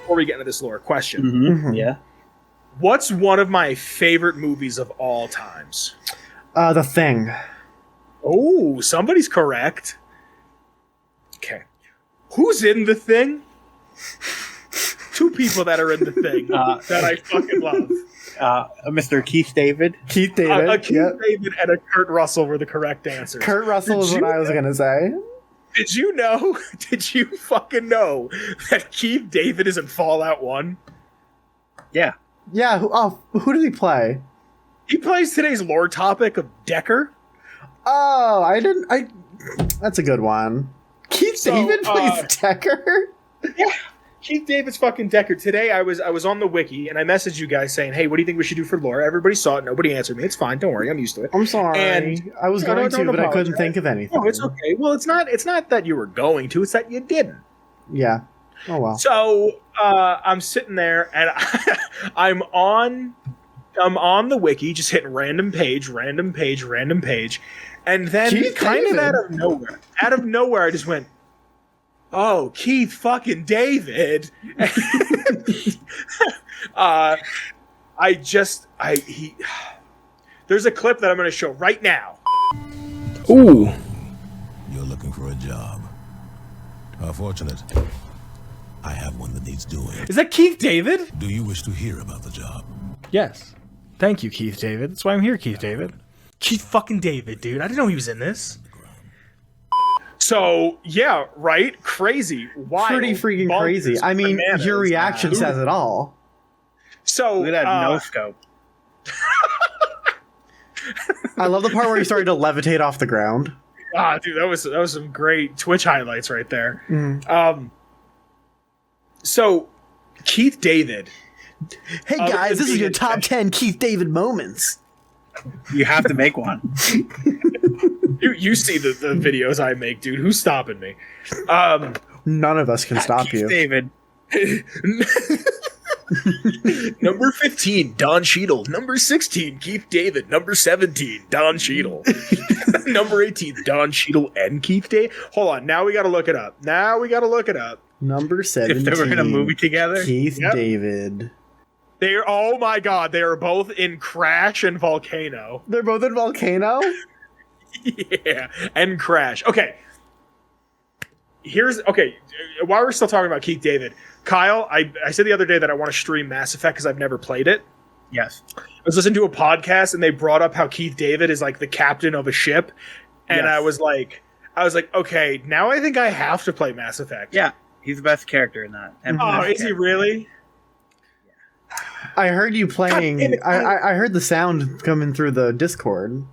before we get into this lore, question. Mm-hmm. Yeah. What's one of my favorite movies of all times? The Thing. Oh, somebody's correct. Okay. Who's in The Thing? Two people that are in The Thing that I fucking love. Mr. Keith David. Keith David. A Keith David and a Kurt Russell were the correct answers. Kurt Russell is what I was going to say. Did you know? Did you fucking know that Keith David is in Fallout 1? Yeah. Yeah. Who did he play? He plays today's lore topic of Decker. Oh, that's a good one. Keith David plays Decker? Yeah. Keith David's fucking Decker. Today I was on the wiki and I messaged you guys saying, hey, what do you think we should do for lore? Everybody saw it. Nobody answered me. It's fine. Don't worry. I'm used to it. I'm sorry. And I was going to, but I couldn't think of anything. Oh, it's okay. Well, it's not that you were going to. It's that you didn't. Yeah. Oh, well. So I'm sitting there and I'm on the wiki, just hitting random page. And then Keith kind David. of out of nowhere, I just went, oh, Keith fucking David. There's a clip that I'm going to show right now. Ooh. You're looking for a job. How fortunate. I have one that needs doing. Is that Keith David? Do you wish to hear about the job? Yes. Thank you, Keith David. That's why I'm here, Keith David. Keith fucking David, dude. I didn't know he was in this. So, yeah, right? Crazy. Wild. Pretty freaking crazy. I mean, bananas. your reaction says it all. So, Look at that no scope. I love the part where he started to levitate off the ground. Dude, that was some great Twitch highlights right there. Mm. So, Keith David. Hey guys, this is your top 10 Keith David moments. You have to make one. You see the videos I make, dude. Who's stopping me? None of us can stop Keith you. David. Number 15, Don Cheadle. Number 16, Keith David. Number 17, Don Cheadle. Number 18, Don Cheadle and Keith David. Hold on, now we gotta look it up. Number 17. If they were in a movie together. Keith David. Oh my god, they are both in Crash and Volcano. They're both in Volcano? Yeah, and Crash. Okay. While we're still talking about Keith David, Kyle, I said the other day that I want to stream Mass Effect because I've never played it. Yes. I was listening to a podcast and they brought up how Keith David is like the captain of a ship. And Yes. I was like, okay, now I think I have to play Mass Effect. Yeah. He's the best character in that. And Oh, best is he character. really? I heard you playing. God damn it. I heard the sound coming through the Discord.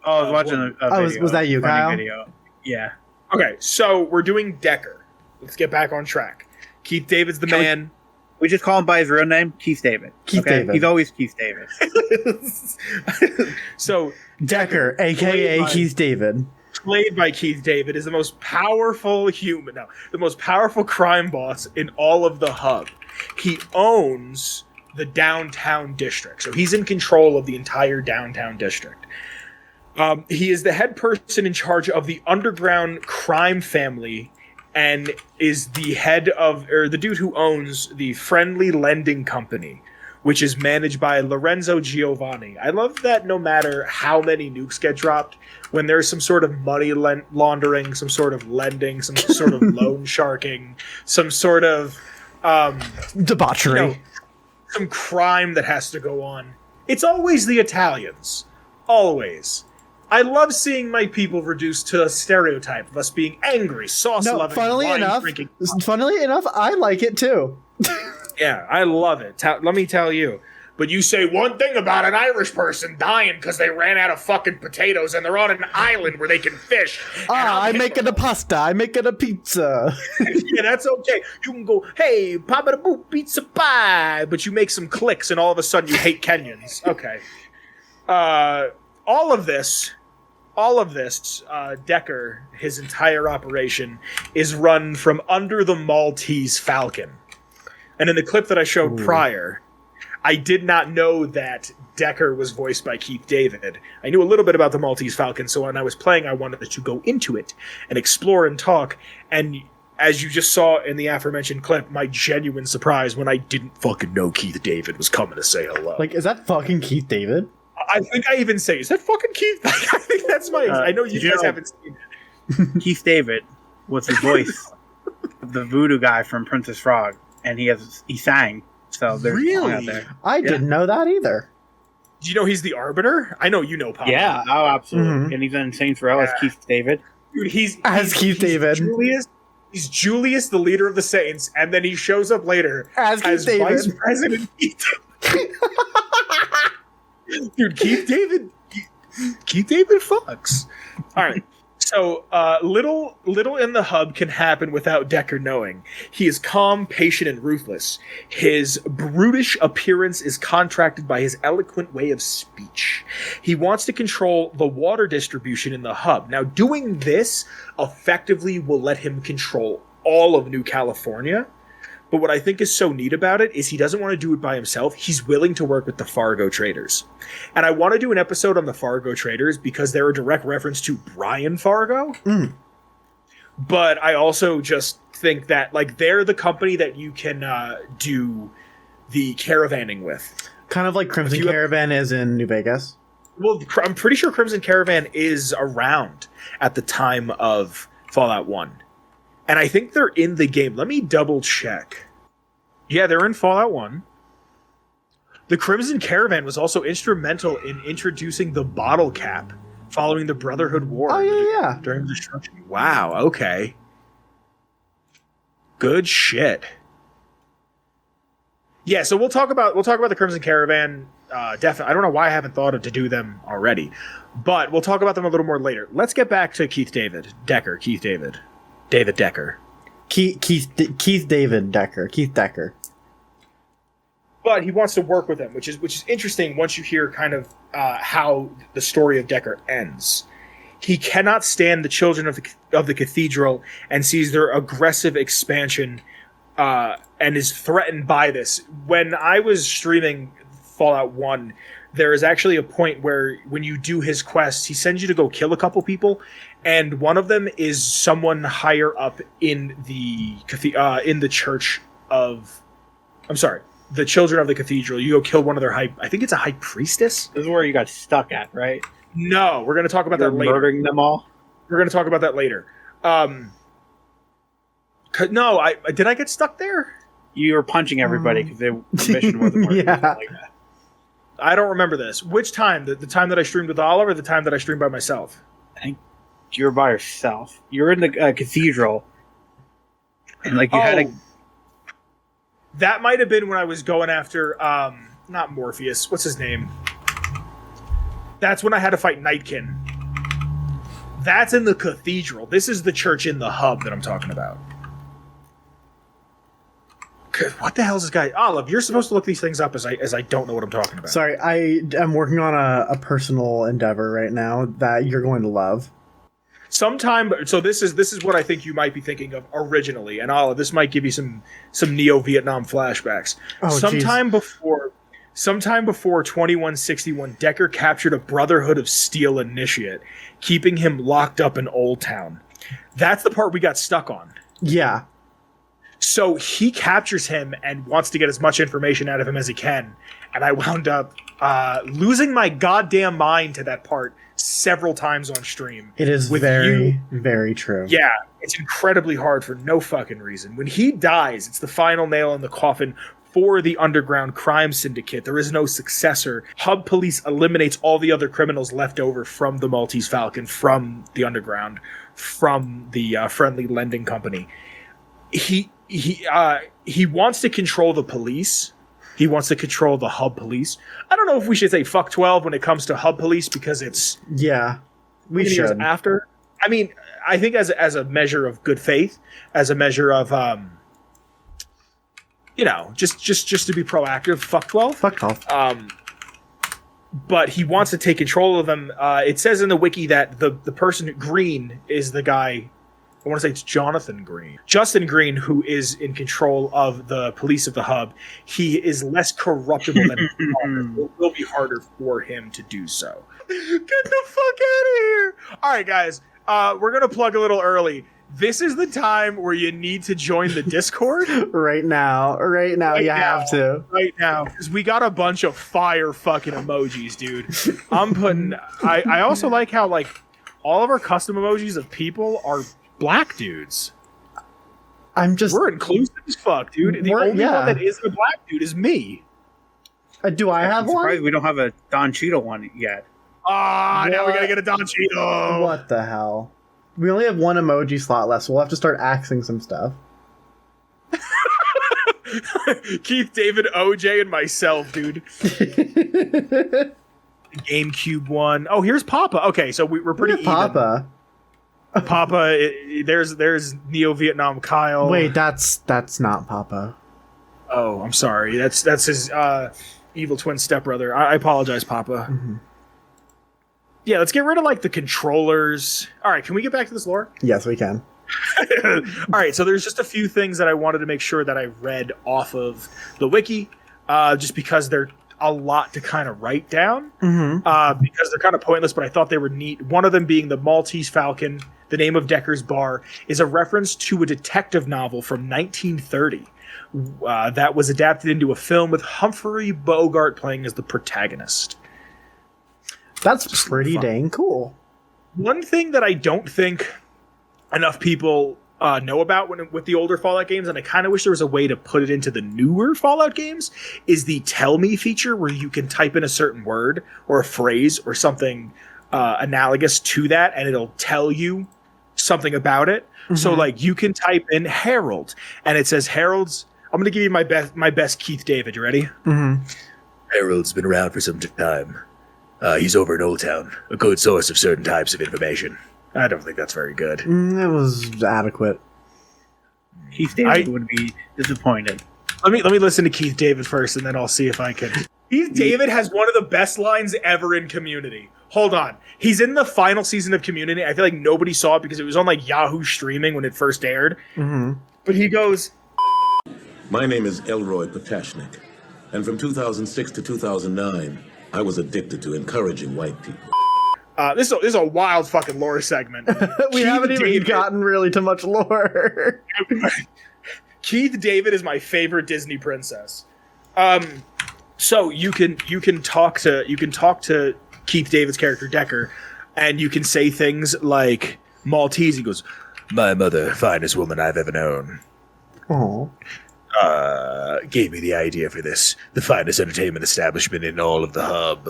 Oh, I was watching a video. was that you, funny Kyle? Video. Yeah. Okay, so we're doing Decker. Let's get back on track. Keith David's the man. We just call him by his real name, Keith David. Keith David. He's always Keith David. So Decker, a.k.a. Keith David. played by Keith David, is the most powerful the most powerful crime boss in all of the hub. He owns the downtown district, so he's in control of the entire downtown district. He is the head person in charge of the underground crime family and is the head of, or the dude who owns the Friendly Lending Company, which is managed by Lorenzo Giovanni. I love that no matter how many nukes get dropped, when there's some sort of money laundering, some sort of lending, some sort of loan sharking, some sort of Debauchery. some crime that has to go on, it's always the Italians. Always. I love seeing my people reduced to a stereotype of us being angry, sauce-loving, funnily wine-drinking. enough, I like it too. Yeah, I love it. Let me tell you. But you say one thing about an Irish person dying because they ran out of fucking potatoes and they're on an island where they can fish. I'm making a pasta. I'm making a pizza. Yeah, that's okay. You can go, hey, papa da boop, pizza pie. But you make some clicks and all of a sudden you hate Kenyans. Okay. All of this, Decker, his entire operation, is run from under the Maltese Falcon. And in the clip that I showed prior, I did not know that Decker was voiced by Keith David. I knew a little bit about the Maltese Falcon, so when I was playing, I wanted to go into it and explore and talk. And as you just saw in the aforementioned clip, my genuine surprise when I didn't fucking know Keith David was coming to say hello. Like, is that fucking Keith David? I think I even say, is that fucking Keith? I think that's my. I know you guys haven't seen it. Keith David was the voice of the voodoo guy from Princess Frog, and he sang. So there's a song out there. I didn't know that either. Do you know he's the Arbiter? I know you know, Papa. Yeah, oh, absolutely. Mhm. And he's in Saints Row as Keith David. Dude, he's Keith David. He's Julius, the leader of the Saints, and then he shows up later As Keith David. Vice President Keith. Dude, Keith David fucks. All right. So, little in the hub can happen without Decker knowing. He is calm, patient, and ruthless. His brutish appearance is contracted by his eloquent way of speech. He wants to control the water distribution in the hub. Now, doing this effectively will let him control all of New California. But what I think is so neat about it is he doesn't want to do it by himself. He's willing to work with the Fargo traders. And I want to do an episode on the Fargo traders because they're a direct reference to Brian Fargo. Mm. But I also just think that like they're the company that you can do the caravanning with. Kind of like Crimson Caravan is in New Vegas. Well, I'm pretty sure Crimson Caravan is around at the time of Fallout 1. And I think they're in the game. Let me double check. Yeah, they're in Fallout 1. The Crimson Caravan was also instrumental in introducing the bottle cap following the Brotherhood War. Oh, yeah. During the destruction. Wow, okay. Good shit. Yeah, so we'll talk about the Crimson Caravan. Definitely. I don't know why I haven't thought of to do them already. But we'll talk about them a little more later. Let's get back to Keith David Decker. David Decker. Keith David Decker. Keith Decker. But he wants to work with him, which is interesting once you hear kind of how the story of Decker ends. He cannot stand the children of the cathedral and sees their aggressive expansion and is threatened by this. When I was streaming Fallout 1, there is actually a point where when you do his quests, he sends you to go kill a couple people, and one of them is someone higher up in the church of... I'm sorry, the children of the cathedral. You go kill one of their I think it's a high priestess? This is where you got stuck at, right? No, we're going to talk about that later. Murdering them all? We're going to talk about that later. No, did I get stuck there? You were punching everybody because the mission wasn't working. Yeah. Like that. I don't remember this. Which time? The time that I streamed with Oliver or the time that I streamed by myself? I think you were by yourself. You were in the cathedral. And like you had a... That might have been when I was going after, not Morpheus. What's his name? That's when I had to fight Nightkin. That's in the cathedral. This is the church in the hub that I'm talking about. What the hell is this guy? Olive, you're supposed to look these things up as I don't know what I'm talking about. Sorry, I am working on a personal endeavor right now that you're going to love. So this is what I think you might be thinking of originally, and Olive, this might give you some neo-Vietnam flashbacks. Sometime before 2161, Decker captured a Brotherhood of Steel initiate, keeping him locked up in Old Town. That's the part we got stuck on. Yeah. So he captures him and wants to get as much information out of him as he can. And I wound up losing my goddamn mind to that part several times on stream. It is very true. Yeah, it's incredibly hard for no fucking reason. When he dies, it's the final nail in the coffin for the underground crime syndicate. There is no successor. Hub Police eliminates all the other criminals left over from the Maltese Falcon, from the underground, from the friendly lending company. He wants to control the police. He wants to control the Hub Police. I don't know if we should say fuck 12 when it comes to Hub Police because it's we should. After. I mean, I think as a measure of good faith, as a measure of just to be proactive, fuck 12. Fuck 12. But he wants to take control of them. It says in the wiki that the person Green is the guy. I want to say it's Jonathan Green. Justin Green, who is in control of the police of the hub, he is less corruptible than it will be harder for him to do so. Get the fuck out of here! All right, guys, we're going to plug a little early. this is the time where you need to join the Discord. Right now, you have to. Right now, because we got a bunch of fire fucking emojis, dude. I'm putting. I also like how like all of our custom emojis of people are black dudes. We're inclusive as fuck, dude. The only one that isn't a black dude is me. Do I have I'm surprised one? we don't have a Don Cheadle one yet. Ah, now we gotta get a Don Cheadle. What the hell? We only have one emoji slot left, so we'll have to start axing some stuff. Keith, David, OJ, and myself, dude. GameCube one. Oh, here's Papa. Okay, so we're pretty even. Papa. Papa. There's Neo Vietnam Kyle. Wait, that's not Papa. Oh, I'm sorry. That's his evil twin stepbrother. I apologize, Papa. Mm-hmm. Yeah, let's get rid of like the controllers. All right, can we get back to this lore? Yes, we can. All right, so there's just a few things that I wanted to make sure that I read off of the wiki, just because they're a lot to kind of write down, because they're kind of pointless, but I thought they were neat. One of them being the Maltese Falcon, the name of Decker's bar, is a reference to a detective novel from 1930 that was adapted into a film with Humphrey Bogart playing as the protagonist. That's pretty dang cool. One thing that I don't think enough people know about with the older Fallout games, and I kind of wish there was a way to put it into the newer Fallout games, is the Tell Me feature, where you can type in a certain word or a phrase or something analogous to that, and it'll tell you something about it. Mm-hmm. So, like, you can type in Harold, and it says Harold's. I'm going to give you my best Keith David. You ready? Mm-hmm. Harold's been around for some time. He's over in Old Town, a good source of certain types of information. I don't think that's very good. It was adequate. Keith David would be disappointed. Let me listen to Keith David first, and then I'll see if I can. Keith David has one of the best lines ever in Community. Hold on. He's in the final season of Community. I feel like nobody saw it because it was on like Yahoo streaming when it first aired. Mm-hmm. But he goes, My name is Elroy Potashnik, and from 2006 to 2009, I was addicted to encouraging white people. This is a wild fucking lore segment. We haven't even gotten really to much lore. Keith David is my favorite Disney princess. So you can talk to Keith David's character Decker, and you can say things like Maltese. He goes, My mother, finest woman I've ever known. Oh. Gave me the idea for this, the finest entertainment establishment in all of the hub.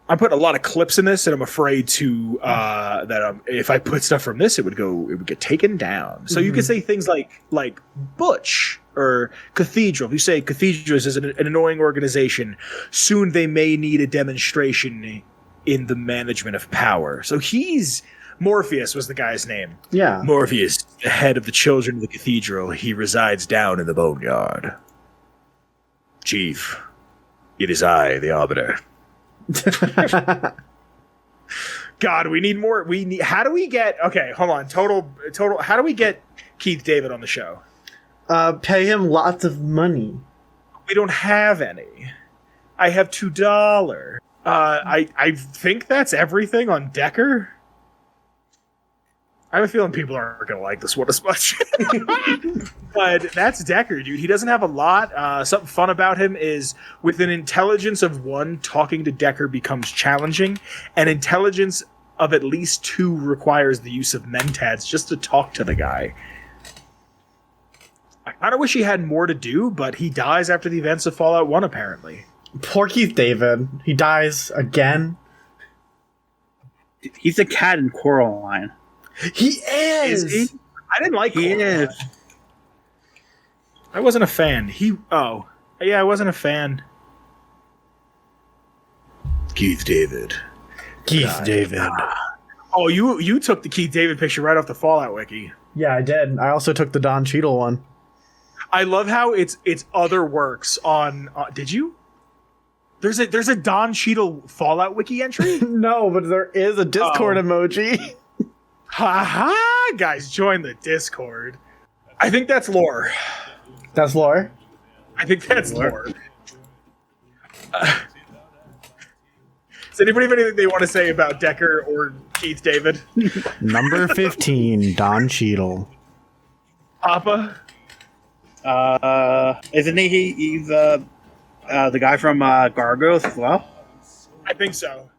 I put a lot of clips in this, and I'm afraid to that if I put stuff from this, it would get taken down. So you could say things like Butch or Cathedral. If you say Cathedral is an annoying organization, soon they may need a demonstration in the management of power. So Morpheus was the guy's name. Yeah. Morpheus, the head of the children of the cathedral, he resides down in the boneyard. Chief, it is I, the Arbiter. God, we need more. How do we get? Okay, hold on. Total. How do we get Keith David on the show? Pay him lots of money. We don't have any. I have $2. I think that's everything on Decker. I have a feeling people aren't going to like this one as much. But that's Decker, dude. He doesn't have a lot. Something fun about him is with an intelligence of 1, talking to Decker becomes challenging. And intelligence of at least 2 requires the use of Mentats just to talk to the guy. I kind of wish he had more to do, but he dies after the events of Fallout 1, apparently. Poor Keith David. He dies again. He's a cat in Coraline. He is. Is he? I didn't like He Coraline. is. I wasn't a fan. I wasn't a fan. Keith David. Keith David. Oh, you took the Keith David picture right off the Fallout wiki. Yeah, I did. I also took the Don Cheadle one. I love how it's other works on. Did you? There's a Don Cheadle Fallout wiki entry. No, but there is a Discord emoji. Ha ha! Guys, join the Discord. I think that's lore. That's lore. I think that's lore. Does anybody have anything they want to say about Decker or Keith David. Number 15, Don Cheadle. Papa. Isn't he? He's the guy from Gargoyles as well. I think so.